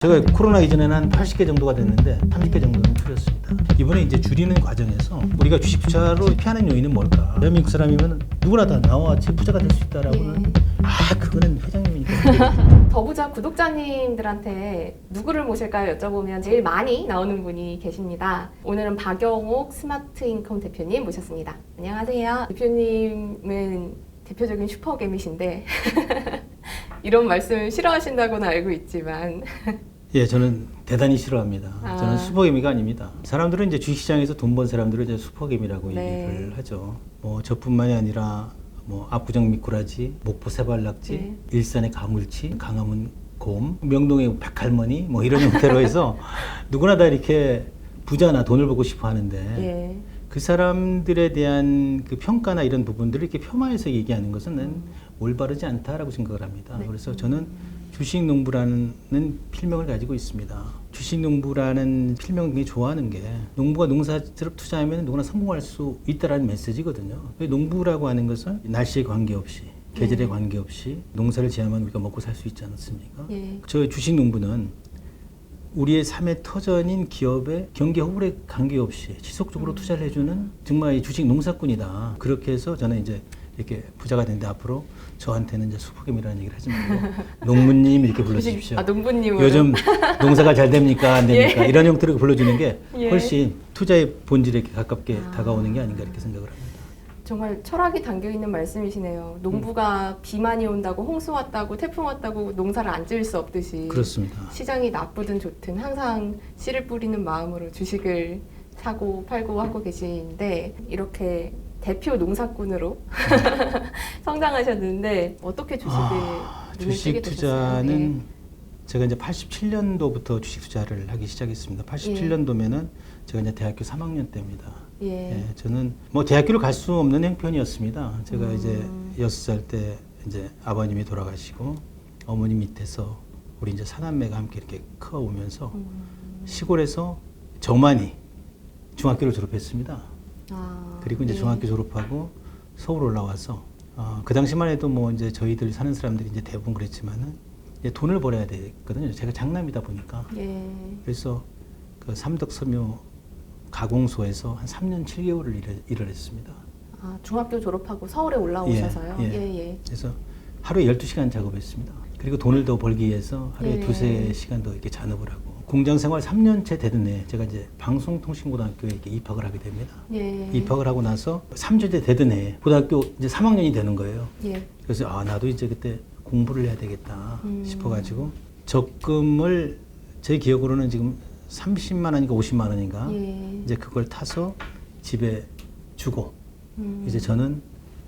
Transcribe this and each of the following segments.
제가 코로나 이전에는 한 80개 정도가 됐는데 30개 정도는 줄였습니다. 이번에 이제 줄이는 과정에서 우리가 주식 투자로 피하는 요인은 뭘까? 대한민국 사람이면 누구나 다 나와 부자가 될 수 있다라고는 그거는 회장님이니까. 더부자 구독자님들한테 누구를 모실까요? 여쭤보면 제일 많이 나오는 분이 계십니다. 오늘은 박영옥 스마트인컴 대표님 모셨습니다. 안녕하세요. 대표님은 대표적인 슈퍼개미신데 이런 말씀 싫어하신다고는 알고 있지만 예, 저는 대단히 싫어합니다. 저는 슈퍼개미가 아닙니다. 사람들은 이제 주식시장에서 돈 번 사람들을 이제 슈퍼개미라고 얘기를 하죠. 뭐 저뿐만이 아니라 뭐 압구정 미꾸라지, 목포 새발낙지, 일산의 가물치, 강화문 곰, 명동의 백할머니 뭐 이런 형태로 해서 누구나 다 이렇게 부자나 돈을 벌고 싶어 하는데 그 사람들에 대한 그 평가나 이런 부분들을 이렇게 폄하해서 얘기하는 것은 올바르지 않다라고 생각을 합니다. 그래서 저는 주식농부라는 필명을 가지고 있습니다. 주식농부라는 필명을 굉장히 좋아하는 게 농부가 농사를 투자하면 누구나 성공할 수 있다라는 메시지거든요. 농부라고 하는 것은 날씨에 관계없이 계절에 관계없이 농사를 지으면 우리가 먹고 살 수 있지 않습니까? 저 주식농부는 우리의 삶의 터전인 기업의 경기 허물에 관계없이 지속적으로 투자를 해주는 정말 이 주식 농사꾼이다. 그렇게 해서 저는 이제 이렇게 부자가 됐는데 앞으로 저한테는 이제 슈퍼개미라는 얘기를 하지 말고 농부님 이렇게 불러주십시오. 농부님으로. 요즘 농사가 잘 됩니까? 안 됩니까? 이런 형태로 불러주는 게 훨씬 투자의 본질에 가깝게 다가오는 게 아닌가 이렇게 생각을 합니다. 정말 철학이 담겨있는 말씀이시네요. 농부가 비 많이 온다고 홍수 왔다고 태풍 왔다고 농사를 안 지을 수 없듯이 그렇습니다. 시장이 나쁘든 좋든 항상 씨를 뿌리는 마음으로 주식을 사고 팔고 하고 계시는데 이렇게 대표 농사꾼으로 성장하셨는데 어떻게 주식을 눈을 주식 뜨게 되셨어요? 투자는 제가 이제 87년도부터 주식 투자를 하기 시작했습니다. 87년도면은 제가 이제 대학교 3학년 때입니다. 저는 뭐 대학교를 갈 수 없는 형편이었습니다. 제가 이제 6살 때 이제 아버님이 돌아가시고 어머니 밑에서 우리 이제 사남매가 함께 이렇게 커오면서 시골에서 저만이 중학교를 졸업했습니다. 그리고 이제 중학교 졸업하고 서울 올라와서 그 당시만 해도 뭐 이제 저희들 사는 사람들이 이제 대부분 그랬지만은 이제 돈을 벌어야 되거든요. 제가 장남이다 보니까. 그래서 그 삼덕섬유 가공소에서 한 3년 7개월을 일을 했습니다. 중학교 졸업하고 서울에 올라오셔서요? 그래서 하루에 12시간 작업했습니다. 그리고 돈을 더 벌기 위해서 하루에 두세 시간 더 이렇게 잔업을 하고 공장 생활 3년째 되던 해 제가 이제 방송통신고등학교에 이렇게 입학을 하게 됩니다. 입학을 하고 나서 3주째 되던 해 고등학교 이제 3학년이 되는 거예요. 그래서 나도 이제 그때 공부를 해야 되겠다 싶어가지고 적금을 제 기억으로는 지금 30만 원인가 50만 원인가 이제 그걸 타서 집에 주고 이제 저는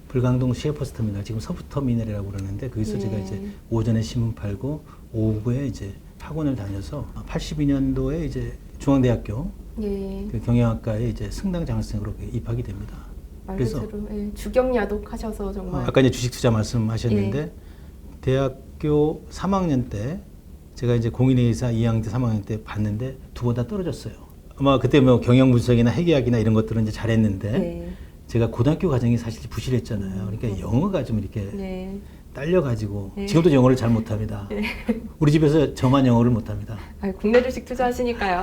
불광동 시외버스터미널 지금 서부터미널이라고 그러는데 거기서 제가 이제 오전에 신문 팔고 오후에 이제 학원을 다녀서 82년도에 이제 중앙대학교 그 경영학과에 이제 승당 장학생으로 입학이 됩니다. 그래서 주경야독 하셔서 정말 아까 이제 주식 투자 말씀하셨는데 대학교 3학년 때 제가 이제 공인회계사 2학년 때 3학년 때 봤는데 두 번 다 떨어졌어요. 아마 그때 뭐 경영분석이나 회계학이나 이런 것들은 이제 잘했는데 제가 고등학교 과정이 사실 부실했잖아요. 그러니까 영어가 좀 이렇게 딸려가지고 지금도 영어를 잘 못합니다. 우리 집에서 저만 영어를 못합니다. 국내 주식 투자하시니까요.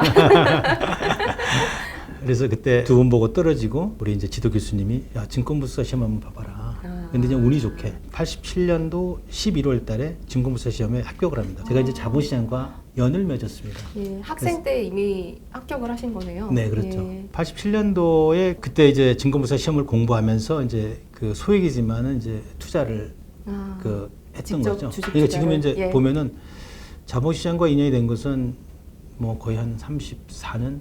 그래서 그때 두 번 보고 떨어지고 우리 이제 지도 교수님이 야 증권부사 시험 한번 봐봐라. 근데 이제 운이 좋게 87년도 11월 달에 증권부사 시험에 합격을 합니다. 제가 이제 자본시장과 연을 맺었습니다. 학생 때 이미 합격을 하신 거네요. 네, 그렇죠. 87년도에 그때 이제 증권부사 시험을 공부하면서 이제 그 소액이지만은 이제 투자를 그 했던 거죠. 그러니까 지금 이제 보면은 자본시장과 인연이 된 것은 뭐 거의 한 34년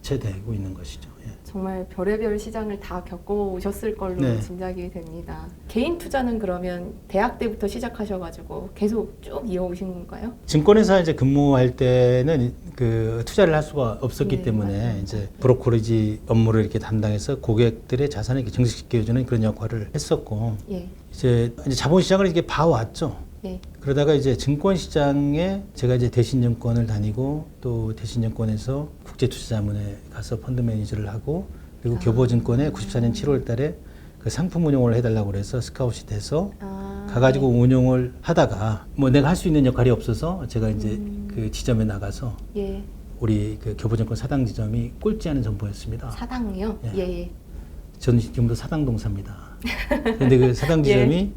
채 되고 있는 것이죠. 정말 별의별 시장을 다 겪어오셨을 걸로 짐작이 됩니다. 개인 투자는 그러면 대학 때부터 시작하셔가지고 계속 쭉 이어오신 건가요? 증권회사 이제 근무할 때는 그 투자를 할 수가 없었기 때문에 이제 브로커리지 업무를 이렇게 담당해서 고객들의 자산을 이렇게 증식시켜주는 그런 역할을 했었고 이제 자본시장을 이렇게 봐왔죠. 그러다가 이제 증권시장에 제가 이제 대신증권을 다니고 또 대신증권에서 국제투자자문에 가서 펀드 매니저를 하고 그리고 교보증권에 94년 7월 달에 그 상품 운용을 해달라고 그래서 스카웃이 돼서 가가지고 운용을 하다가 뭐 내가 할 수 있는 역할이 없어서 제가 이제 그 지점에 나가서 예. 우리 그 교보증권 사당 지점이 꼴찌하는 점포였습니다. 사당이요? 예. 예. 예. 저는 지금도 사당동 삽니다. 그런데 그 사당 지점이 예.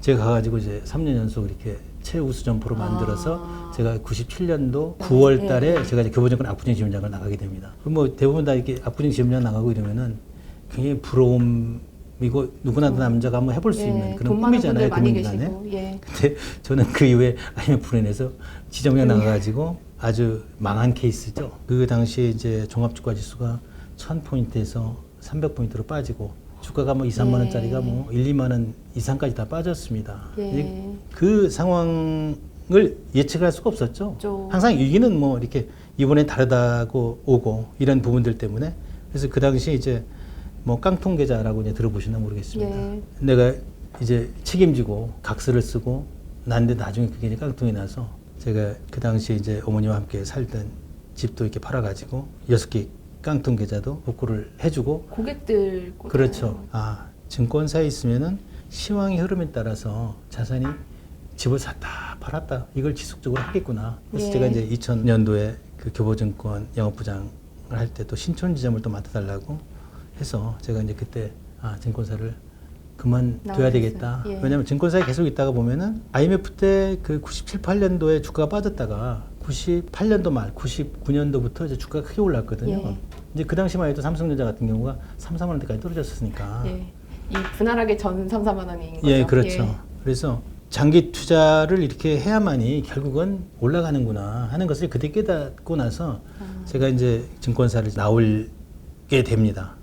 제가 가가지고 이제 3년 연속 이렇게 최우수 점포로 만들어서 아. 제가 97년도 9월 달에 예. 제가 이제 교보증권 압구정 지점장을 나가게 됩니다. 그럼 뭐 대부분 다 이렇게 압구정 지점장 나가고 이러면은 굉장히 부러움이고 누구나 남자가 한번 해볼 수 예. 있는 그런 돈 많은 꿈이잖아요. 분들 많이 국민간에. 계시고. 예. 근데 저는 그 이후에 IMF로 인해서 지점장 나가가지고 아주 망한 케이스죠. 그 당시에 이제 종합주가 지수가 1000포인트에서 300포인트로 빠지고 주가가 뭐 2, 3만 원짜리가 뭐 1, 2만 원 이상까지 다 빠졌습니다. 예. 그 상황을 예측할 수가 없었죠. 그렇죠. 항상 위기는 뭐 이렇게 이번엔 다르다고 오고 이런 부분들 때문에 그래서 그 당시에 이제 뭐 깡통 계좌라고 이제 들어보시나 모르겠습니다. 예. 내가 이제 책임지고 각서를 쓰고 난데 나중에 그게 이제 깡통이 나서 제가 그 당시에 이제 어머니와 함께 살던 집도 이렇게 팔아가지고 6개 깡통 계좌도 복구를 해주고 고객들 거잖아요. 그렇죠. 아 증권사에 있으면은 시황의 흐름에 따라서 자산이 집을 샀다 팔았다 이걸 지속적으로 하겠구나. 그래서 예. 제가 이제 2000년도에 그 교보증권 영업부장을 할 때 또 신촌 지점을 또 맡아달라고 해서 제가 이제 그때 증권사를 그만둬야 나오셨어요. 되겠다. 예. 왜냐하면 증권사에 계속 있다가 보면은 IMF 때 그 97, 8년도에 주가가 빠졌다가 98년도 말, 99년도부터 이제 주가가 크게 올랐거든요. 예. 이제 그 당시만 해도 삼성전자 같은 경우가 3, 4만 원대까지 떨어졌으니까. 예. 이 분할하게 전 3, 4만 원인 거죠. 예, 그렇죠. 예. 그래서 장기 투자를 이렇게 해야만이 결국은 올라가는구나 하는 것을 그때 깨닫고 나서 제가 이제 증권사를 나오게 됩니다.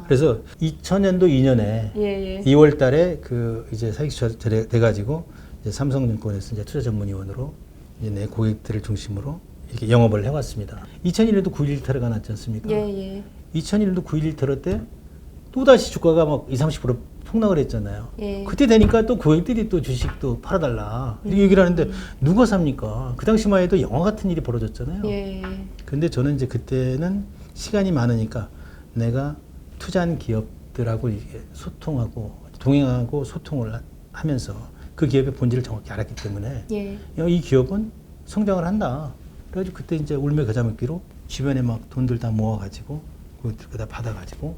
그래서 2000년도 2년에 예, 예. 2월 달에 그 이제 사익수차 돼가지고 이제 삼성증권에서 이제 투자 전문위원으로 이제 내 고객들을 중심으로 이렇게 영업을 해왔습니다. 2001년도 9.11 테러가 났지 않습니까? 예, 예. 2001년도 9.11 테러 때 또다시 주가가 막 20, 30% 폭락을 했잖아요. 예. 그때 되니까 또 고객들이 또 주식도 팔아달라. 이렇게 얘기를 하는데 누가 삽니까? 그 당시만 해도 영화 같은 일이 벌어졌잖아요. 예. 근데 저는 이제 그때는 시간이 많으니까 내가 투자한 기업들하고 이렇게 소통하고 동행하고 소통을 하면서 그 기업의 본질을 정확히 알았기 때문에 예. 이 기업은 성장을 한다. 그래가지고 그때 이제 울며 겨자 먹기로 주변에 막 돈들 다 모아가지고 그거 다 받아가지고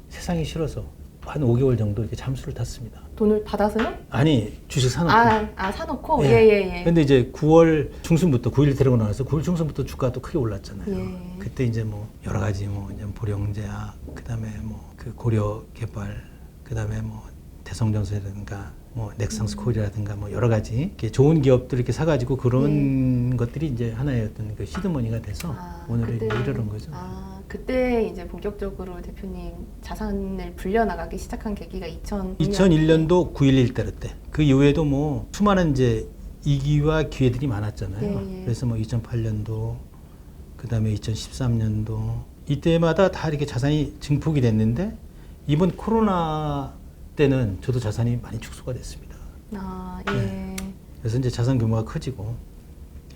세상이 싫어서 한 5개월 정도 이렇게 잠수를 탔습니다. 돈을 받아서요? 아니 주식 사놓고. 사놓고? 예. 예, 예, 예. 근데 이제 9월 중순부터 9.11 테러가 나와서 9월 중순부터 주가가 또 크게 올랐잖아요. 예. 그때 이제 뭐 여러 가지 뭐 이제 보령제약, 그다음에 뭐 그 고려개발, 그다음에 뭐 대성정서라든가 뭐 넥상스코리아라든가 뭐 여러 가지 이렇게 좋은 기업들 이렇게 사가지고 그런 것들이 이제 하나의 어떤 그 시드머니가 돼서 오늘에 이르는 거죠. 그때 이제 본격적으로 대표님 자산을 불려나가기 시작한 계기가 2001년도 9.11 테러 때. 그 이후에도 뭐 수많은 이제 이기와 기회들이 많았잖아요. 예, 예. 그래서 뭐 2008년도, 그 다음에 2013년도 이때마다 다 이렇게 자산이 증폭이 됐는데 이번 코로나 때는 저도 자산이 많이 축소가 됐습니다. 예. 그래서 이제 자산 규모가 커지고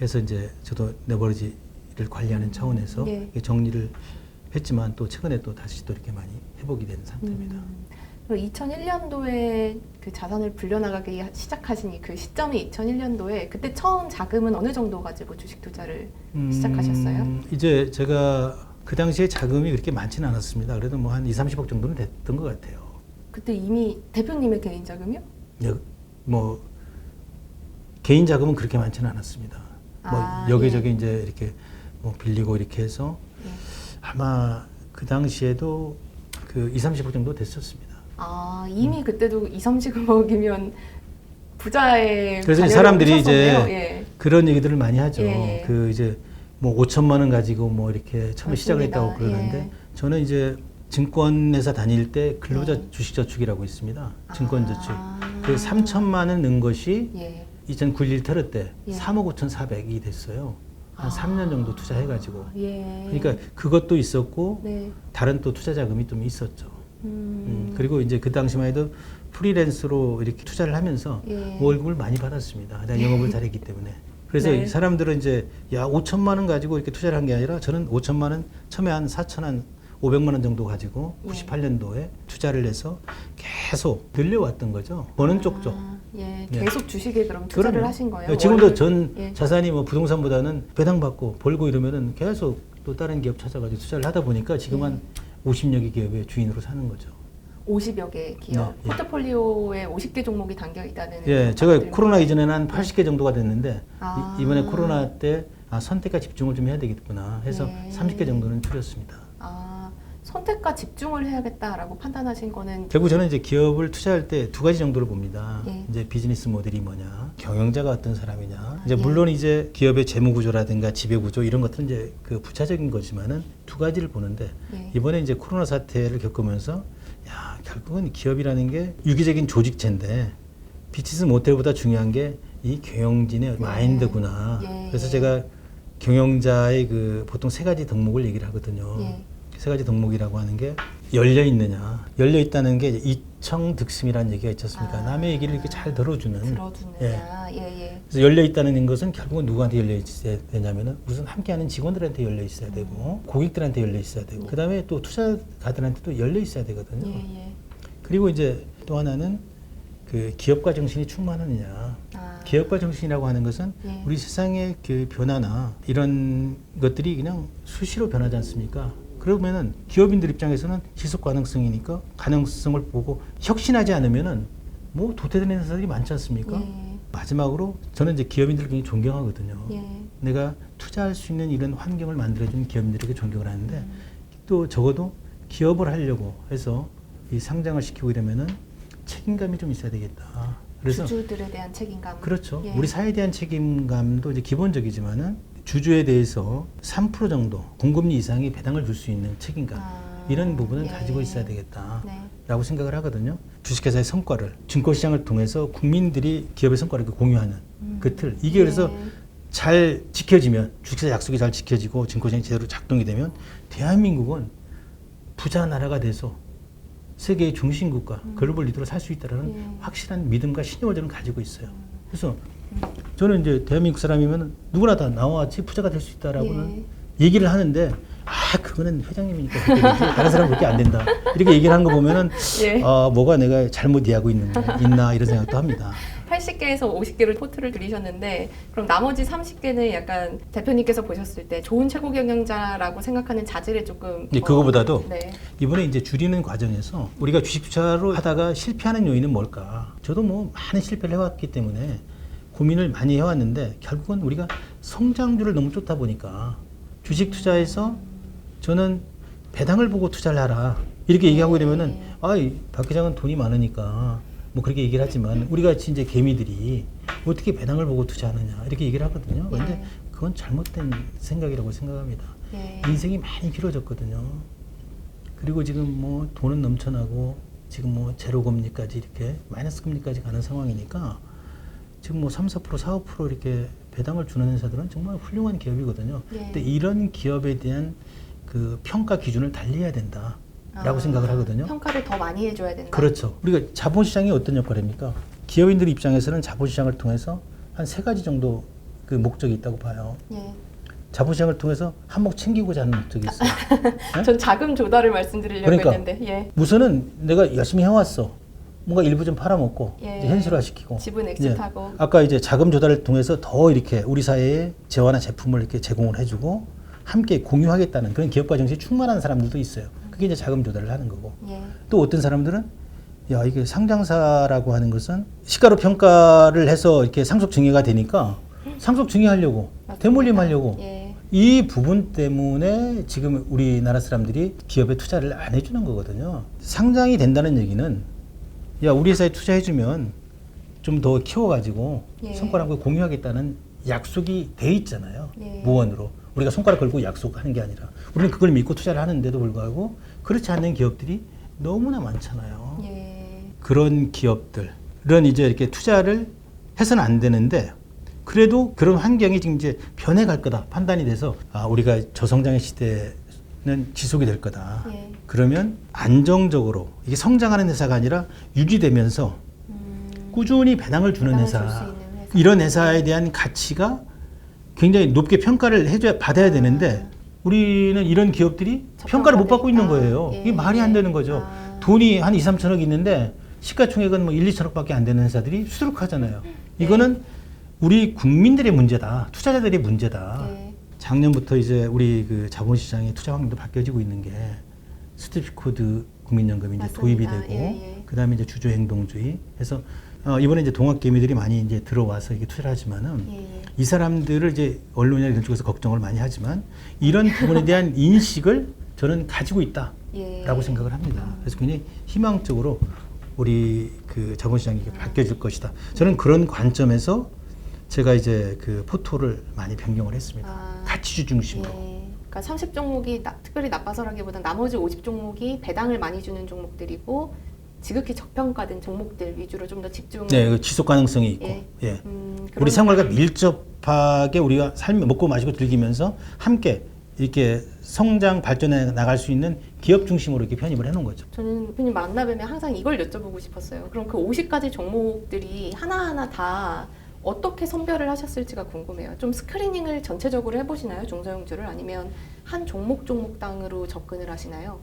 해서 이제 저도 레버리지를 관리하는 차원에서 예. 정리를 했지만 또 최근에 또 다시 또 이렇게 많이 회복이 된 상태입니다. 그럼 2001년도에 그 자산을 불려나가기 시작하신 그 시점이 2001년도에 그때 처음 자금은 어느 정도 가지고 주식 투자를 시작하셨어요? 이제 제가 그 당시에 자금이 그렇게 많지는 않았습니다. 그래도 뭐 한 2, 30억 정도는 됐던 것 같아요. 그때 이미 대표님의 개인 자금이요? 뭐 개인 자금은 그렇게 많지는 않았습니다. 뭐 여기저기 이제 이렇게 뭐 빌리고 이렇게 해서 아마 그 당시에도 그 2, 30억 정도 됐었습니다. 이미 그때도 2, 30억이면 부자의 그래서 사람들이 이제 예. 그런 얘기들을 많이 하죠. 예. 그 이제 뭐 5천만 원 가지고 뭐 이렇게 처음에 맞습니다. 시작을 했다고 그러는데 예. 저는 이제 증권회사 다닐 때 근로자 주식저축이라고 있습니다. 증권저축. 그 3천만 원 넣은 것이 2009.11 테러 때 3억 5,400이 됐어요. 한 3년 정도 투자해가지고. 그러니까 그것도 있었고 다른 또 투자 자금이 좀 있었죠. 그리고 이제 그 당시만 해도 프리랜서로 이렇게 투자를 하면서 월급을 많이 받았습니다. 내가 영업을 잘했기 때문에. 그래서 사람들은 이제 5천만 원 가지고 이렇게 투자를 한 게 아니라 저는 5천만 원 처음에 한 500만 원 정도 가지고 98년도에 투자를 해서 계속 늘려왔던 거죠. 버는 쪽죠. 예, 예. 계속 주식에 그럼 투자를 그럼요. 하신 거예요? 지금도 월- 전 예. 자산이 뭐 부동산보다는 배당 받고 벌고 이러면은 계속 또 다른 기업 찾아가지고 투자를 하다 보니까 지금 예. 한 50여 개 기업의 주인으로 사는 거죠. 50여 개 기업, 네, 예. 포트폴리오에 50개 종목이 담겨 있다는. 예, 제가 말씀드린 코로나 거예요? 이전에는 한 80개 정도가 됐는데 아. 이번에 코로나 때 선택과 집중을 좀 해야 되겠구나 해서 예. 30개 정도는 줄였습니다. 아, 선택과 집중을 해야겠다라고 판단하신 거는 결국 저는 이제 기업을 투자할 때 두 가지 정도를 봅니다. 예. 이제 비즈니스 모델이 뭐냐, 경영자가 어떤 사람이냐. 이제 예. 물론 이제 기업의 재무 구조라든가 지배 구조 이런 것들은 이제 그 부차적인 거지만은 두 가지를 보는데 예. 이번에 이제 코로나 사태를 겪으면서 야, 결국은 기업이라는 게 유기적인 조직체인데 비즈니스 모델보다 중요한 게 이 경영진의 마인드구나. 예. 그래서 제가 경영자의 그 보통 세 가지 덕목을 얘기를 하거든요. 예. 세 가지 덕목이라고 하는 게 열려 있느냐. 열려 있다는 게 이청득심이라는 얘기가 있지 않습니까? 남의 얘기를 이렇게 잘 들어주는. 들어주느냐. 예, 예. 그래서 열려 있다는 것은 결국은 누구한테 열려 있어야 되냐면은 무슨 함께하는 직원들한테 열려 있어야 되고 고객들한테 열려 있어야 되고 그다음에 또 투자가들한테도 열려 있어야 되거든요. 예, 예. 그리고 이제 또 하나는 그 기업가 정신이 충만하느냐. 아. 기업가 정신이라고 하는 것은 예. 우리 세상의 그 변화나 이런 것들이 그냥 수시로 변하지 않습니까? 그러면은 기업인들 입장에서는 지속 가능성이니까 가능성을 보고 혁신하지 않으면은 뭐 도태되는 회사들이 많지 않습니까? 예. 마지막으로 저는 이제 기업인들을 굉장히 존경하거든요. 예. 내가 투자할 수 있는 이런 환경을 만들어주는 기업인들에게 존경을 하는데 또 적어도 기업을 하려고 해서 이 상장을 시키고 이러면은 책임감이 좀 있어야 되겠다. 그래서 주주들에 대한 책임감. 그렇죠. 예. 우리 사회에 대한 책임감도 이제 기본적이지만은 주주에 대해서 3% 정도 공급리 이상의 배당을 줄 수 있는 책임감 이런 부분은 예. 가지고 있어야 되겠다라고 네. 생각을 하거든요. 주식회사의 성과를 증권시장을 통해서 국민들이 기업의 성과를 공유하는 그 틀. 이게 그래서 예. 잘 지켜지면 주식회사 약속이 잘 지켜지고 증권시장이 제대로 작동이 되면 대한민국은 부자 나라가 돼서 세계의 중심국가 글로벌 리더로 살 수 있다는 예. 확실한 믿음과 신념을 저는 가지고 있어요. 그래서 저는 이제 대한민국 사람이면 누구나 다 나와야지 부자가 될 수 있다라고는 얘기를 하는데 그거는 회장님이니까 그렇게 되지 다른 사람 그렇게 안 된다 이렇게 얘기를 하는 거 보면은 예. 뭐가 내가 잘못 이해하고 있나 이런 생각도 합니다. 80개에서 50개를 포트를 들이셨는데 그럼 나머지 30개는 약간 대표님께서 보셨을 때 좋은 최고 경영자라고 생각하는 자질을 조금 네, 그거보다도 네. 이번에 이제 줄이는 과정에서 우리가 주식 투자로 하다가 실패하는 요인은 뭘까? 저도 뭐 많은 실패를 해왔기 때문에 고민을 많이 해왔는데 결국은 우리가 성장주를 너무 쫓다 보니까 주식 투자에서 저는 배당을 보고 투자를 하라 이렇게 얘기하고 이러면은 박 회장은 돈이 많으니까 뭐 그렇게 얘기를 하지만 우리 같이 이제 개미들이 어떻게 배당을 보고 투자하느냐 이렇게 얘기를 하거든요. 그런데 그건 잘못된 생각이라고 생각합니다. 인생이 많이 길어졌거든요. 그리고 지금 뭐 돈은 넘쳐나고 지금 뭐 제로 금리까지 이렇게 마이너스 금리까지 가는 상황이니까 지금 뭐 3, 4%, 4, 5% 이렇게 배당을 주는 회사들은 정말 훌륭한 기업이거든요. 근데 이런 기업에 대한 그 평가 기준을 달리해야 된다라고 생각을 하거든요. 평가를 더 많이 해줘야 된다. 그렇죠. 우리가 자본시장이 어떤 역할입니까? 기업인들 입장에서는 자본시장을 통해서 한 세 가지 정도 그 목적이 있다고 봐요. 예. 자본시장을 통해서 한몫 챙기고자 하는 목적이 있어요. 네? 전 자금 조달을 말씀드리려고 그러니까. 했는데 예. 우선은 내가 열심히 해왔어. 뭔가 일부 좀 팔아먹고 예. 이제 현실화시키고 지분 엑짓하고. 예. 아까 이제 자금 조달을 통해서 더 이렇게 우리 사회에 재화나 제품을 이렇게 제공을 해주고 함께 공유하겠다는 그런 기업가 정신이 충만한 사람들도 있어요. 그게 이제 자금 조달을 하는 거고. 예. 또 어떤 사람들은 야 이게 상장사라고 하는 것은 시가로 평가를 해서 이렇게 상속 증여가 되니까 상속 증여하려고 대물림하려고 예. 이 부분 때문에 지금 우리나라 사람들이 기업에 투자를 안 해주는 거거든요. 상장이 된다는 얘기는 야 우리 회사에 투자해주면 좀 더 키워가지고 예. 손가락을 공유하겠다는 약속이 돼 있잖아요. 예. 무언으로 우리가 손가락 걸고 약속하는 게 아니라 우리는 그걸 믿고 투자를 하는데도 불구하고 그렇지 않는 기업들이 너무나 많잖아요. 예. 그런 기업들은 이제 이렇게 투자를 해서는 안 되는데 그래도 그런 환경이 지금 이제 변해갈 거다 판단이 돼서 우리가 저성장의 시대는 지속이 될 거다. 예. 그러면 안정적으로 이게 성장하는 회사가 아니라 유지되면서 꾸준히 배당을 주는 배당을 줄수 회사, 있는 회사. 이런 회사에 대한 가치가 굉장히 높게 평가를 받아야 되는데 우리는 이런 기업들이 평가를 못 받고 있는 거예요. 예. 이게 말이 안 되는 거죠. 돈이 한 2, 3천억 있는데 시가총액은 뭐 1, 2천억밖에 안 되는 회사들이 수두룩하잖아요. 이거는 우리 국민들의 문제다. 투자자들의 문제다. 네. 작년부터 이제 우리 그 자본시장의 투자 환경도 바뀌어지고 있는 게 스트립 코드 국민연금이 이제 맞습니다. 도입이 되고 예. 그다음에 이제 주주 행동주의 해서 이번에 이제 동학 개미들이 많이 이제 들어와서 이게 투자를 하지만은 예. 이 사람들을 이제 언론이나 이런 쪽에서 걱정을 많이 하지만 이런 부분에 대한 인식을 저는 가지고 있다라고 예. 생각을 합니다. 그래서 굉장히 희망적으로 우리 그 자본시장이 바뀌어질 것이다. 저는 그런 관점에서 제가 이제 그 포토를 많이 변경을 했습니다. 가치주 중심으로. 예. 그러니까 30종목이 특별히 나빠서라기보다 나머지 50종목이 배당을 많이 주는 종목들이고 지극히 저평가된 종목들 위주로 좀 더 집중을. 네, 그 지속 가능성이 있고. 예. 예. 그런- 우리 생활과 밀접하게 우리가 삶 먹고 마시고 즐기면서 함께 이렇게 성장 발전해 나갈 수 있는 기업 중심으로 이렇게 편입을 해놓은 거죠. 저는 대표님 만나뵈면 항상 이걸 여쭤보고 싶었어요. 그럼 그 50가지 종목들이 하나하나 다 어떻게 선별을 하셨을지가 궁금해요. 좀 스크리닝을 전체적으로 해보시나요? 종사용주를 아니면 한 종목당으로 접근을 하시나요?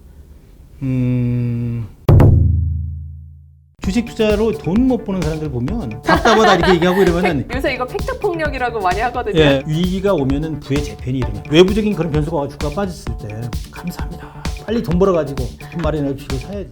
주식 투자로 돈 못 버는 사람들 보면 답답하다 이렇게 얘기하고 이러면은 요새 이거 팩트 폭력이라고 많이 하거든요. 예, 위기가 오면은 부의 재편이 일어나. 외부적인 그런 변수가 주가가 빠졌을 때 감사합니다. 빨리 돈 벌어가지고 돈 마련해 주시고 사야지.